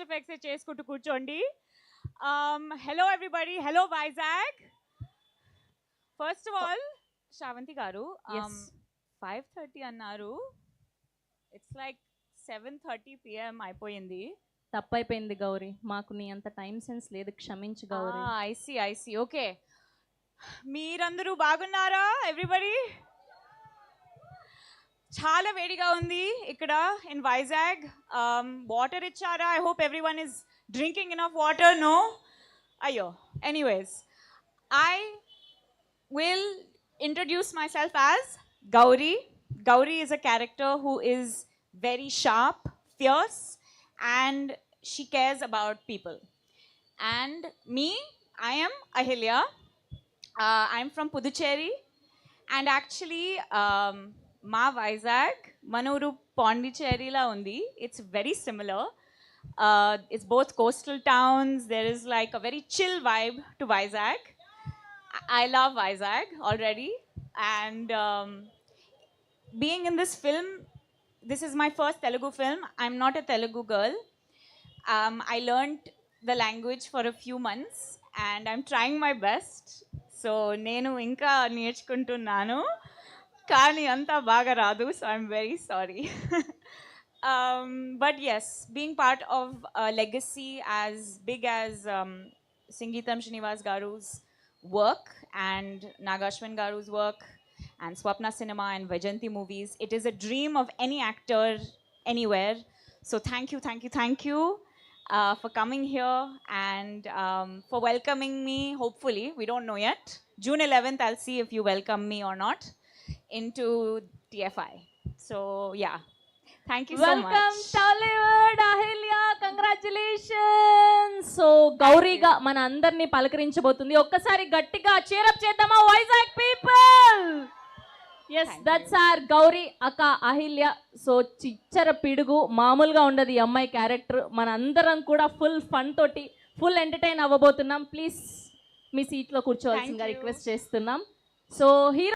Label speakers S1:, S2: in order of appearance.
S1: Effects చేసుకుంటూ కూర్చోండి. Hello everybody, hello Vizag. First of all Sravanthi గారు,
S2: Yes.
S1: 5:30 అన్నారు. ఇట్స్ లైక్ 7:30 PM అయిపోయింది.
S2: తప్పైపోయింది గౌరీ, మాకు నీ అంత టైం సెన్స్ లేదు, క్షమించు గౌరీ.
S1: IC okay. మీరందరూ బాగున్నారా ఎవ్రీబడి? చాలా వేడిగా ఉంది ఇక్కడ ఇన్ వైజాగ్. వాటర్ ఇచ్చారా? I hope everyone is drinking enough water. No? అయ్యో. Anyways, I will introduce myself as Gauri. Gauri is a character who is very sharp, fierce, and she cares about people. And me, I am Ahilya. I'm from Puducherry. And actually, Ma Vizag, Manuru Pondicherry la undi. It's very similar. It's both coastal towns. There is like a very chill vibe to Vizag. I love Vizag already, and being in this film, this is my first Telugu film. I'm not a Telugu girl. I learned the language for a few months, and I'm trying my best. So nenu inka నేర్చుకుంటున్నాను, కానీ అంతా బాగా రాదు. So I'm very sorry. But yes, being part of a legacy as big as Sangeetam Srinivas Garu's work and Nagashwin Garu's work and Swapna Cinema and Vajanti movies, it is a dream of any actor anywhere. So thank you for coming here and for welcoming me. Hopefully, we don't know yet. June 11th, I'll see if you welcome me or not into TFI. So yeah, thank you so much.
S2: Welcome Tollywood Ahilya, congratulations. So గౌరీగా మన అందరినీ పలకరించబోతుంది. ఒక్కసారి గట్టిగా cheer up చేద్దామా Vizag people? Yes, that's our Gauri అక్క Ahilya. So చిచ్చర పిడుగు, మామూలుగా ఉండదు ఈ అమ్మాయి క్యారెక్టర్. మన అందరం కూడా ఫుల్ ఫన్ తోటి ఫుల్ ఎంటర్టైన్ అవ్వబోతున్నాం. ప్లీజ్ మీ సీట్లో కూర్చోవాల్సిందిగా రిక్వెస్ట్ చేస్తున్నాం. So hero